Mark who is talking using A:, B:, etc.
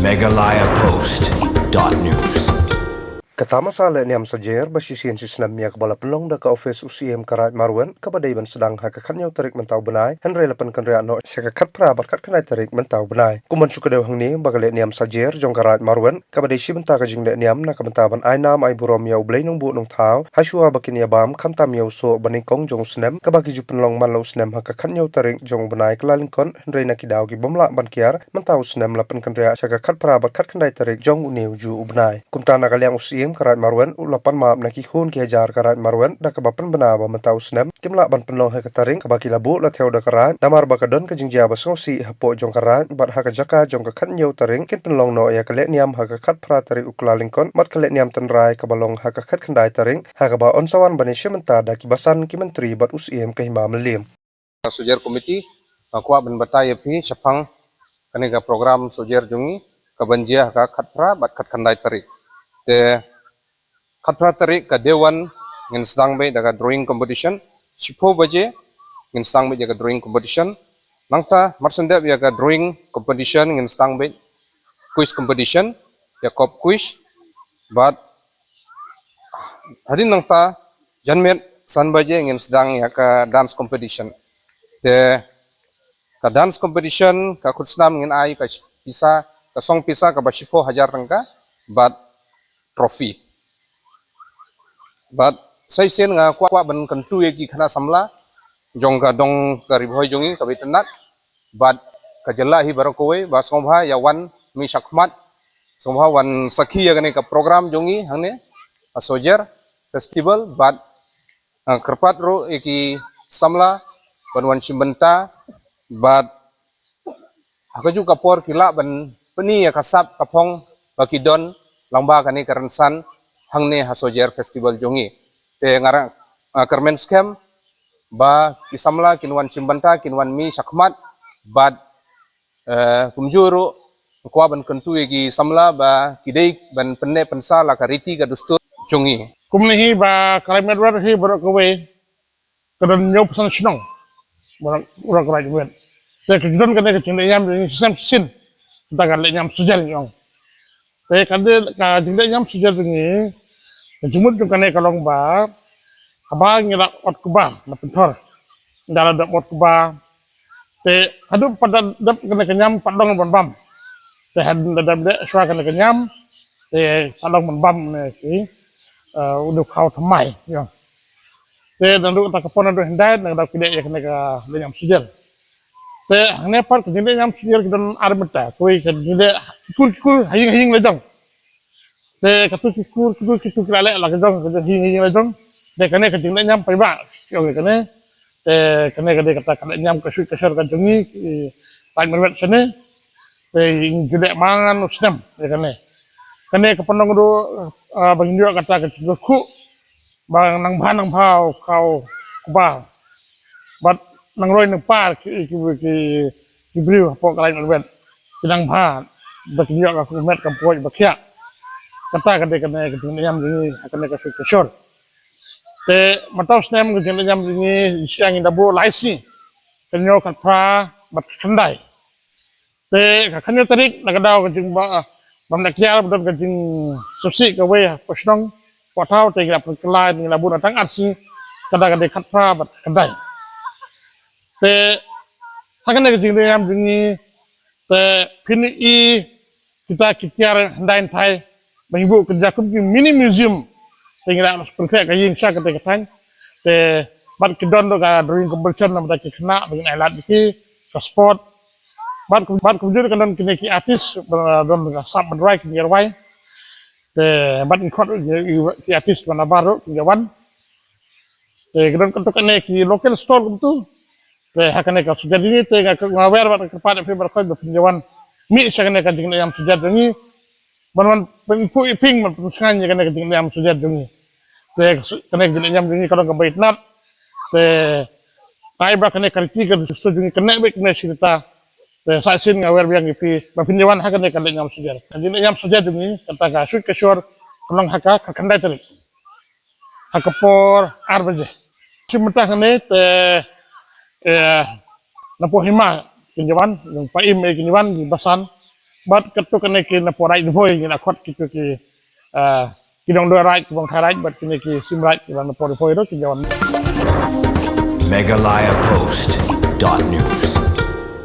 A: MeghalayaPost.news.
B: Tamasa Lehniam Sohjer basisian Syiem Marwet pelong da ka office Syiem Marwet kabadai ban sedang hakakatnya tarik mentau benai henry lapan kenria no sekakat pra berkat kenai tarik mentau benai kuman sukadew hangni baga Lehniam Sohjer jong Marwet kabadai shimbynta ka jing Lehniam na kamentaban ai nam ai burom yau blai nong bu nong thau hasua bakin ya bam kamtam yau so banikong jong snem kabagi ju penlong man lo snem hakakatnya tarik jong benai kelalingkon henry na kidau ki bomla ban kiar mentau snem lapan kenria sekakat pra berkat kenai tarik jong uniu ju benai kumtana kaliang Marwet ulapan maap na kihun ki hajar karat Marwet da kabapan benawa mentau snem kimla ban penlong ha kataring kabaki labu la theo da karat damar bakadon ka jingjia basosi hapo jong karat bat ha jaka jong ka khat nyau taring kin penlong no ya ka Lehniam ha ka khat pra taring ukla lingkon mat ka Lehniam tenrai ka balong ha ka khat khandai taring ha ka ba onsawan bani shimbynta da ki basan ki menteri bat usiem ka hima melim
C: Sohjer komiti kwa ban batai pi sapang kanega program Sohjer jungi kabanjia ka khat pra bat khat khandai tarik te khatra tarik ka dewan ngin sedang be daga drawing competition 10 baje ngin sedang be daga drawing competition nangta marsendep ya ka drawing competition ngin sedang be quiz competition ya kop quiz but hadin nangta janmet san baje ngin sedang ya ka dance competition te ka dance competition ka kutsnam ngin ai ka pisa ka song pisa ka ba 10,000 tangka but trophy but sai sen nga kwa ban kantu egi khana samla jong ka dong ka ribhoi jongi ka betenat but ka jalla hi barakoi ba sombha ya wan mi shakmat sombha wan sakhi ya gane ka program jongi hangne Sohjer festival but kerpat ro eki samla ban wan shimbynta but hakaju kapor kila ban peni ya kasap kapong bakidon lamba kane karansan hangne Sohjer festival jongi te ngara kermen scam ba kisamla kinwan shimbynta kinwan mi shakmat bad kumjuru kwa ban kentu egi samla ba kidei ban penne pensa la kariti ka dustur jongi
D: kumni ba kalimat wer hi borok kowe kadon nyop san shnong borok right wen te kidon kane ke Lehniam sem sin daga Lehniam Sohjer nyong te kade ka Lehniam Sohjer ni jumut kane kalong ba abang ngilak ot kuba na pentor dala dap ot kuba te hadu pada dap kane kenyam padong ban bam te hadu dap de swa kane kenyam te salong ban bam ne ki udu kau thamai yo te dandu ta kapon do hindai na dap kide ya kane ka Lehniam Sohjer te ne par kide Lehniam Sohjer kidon armata koi kide kul haying lejong te katu kikur kala la kajong hing lejong de kane ka jingle nyam paidbah yo kane te kane kata kala nyam ka sui kasar ka jongi paid merwet sene te gede mangan usnem de kane ka ponong do bang jo kata ka ku bang nang phau kau kuba bat nang roi nang par ki briu po kala merwet nang pha bak jo ka met ka poj bakya kata kane nyam ni kane ka sui kasar te matau snem ke Lehniam ni siang indabu laisi kenyo kat pra bat khandai te ka khanyo tarik nagadau ke jing ba bam nakya bodon ke jing susi ke we posnong potau te grap kelai ni labu natang arsi kada kade khat pra bat khandai te hakane ke jing Lehniam ni te phini I kita kikyar handai thai bangibu kerja kum mini museum tinggal nak seperti kayak yang saya katakan, te bad kidon do ka drawing competition nama tak kena dengan alat iki ke sport, bad kemudian kadon kini ki artis don ka sab bandrai ki yarwai, te bad ikut ki artis mana baru ki jawan, te kadon kadon kene ki local store gitu, te hakane ka Sohjer ini te ka ngawer bad kepada berkoi berpinjawan mi sakane ka Lehniam Sohjer ini Banwan penfu iping man pensangan ya kena Lehniam Sohjer jungi te kena Lehniam jungi kalau ke baitnat te paidbah kena kariti ke sustu jungi kena bek kena cerita te sasin ngawer biang ipi bapinjawan hak kena Lehniam Sohjer Lehniam Sohjer jungi kata ka sui kasur kolong haka kandai teri hakapor arbaje simta kene te napo hima kinjawan yang paim kinjawan di basan but ketuk kene ki na porai boy ni na khot kitu ki kidong do right bong tharai but kene ki sim right na porai boy ro ki jawan
A: MeghalayaPost.news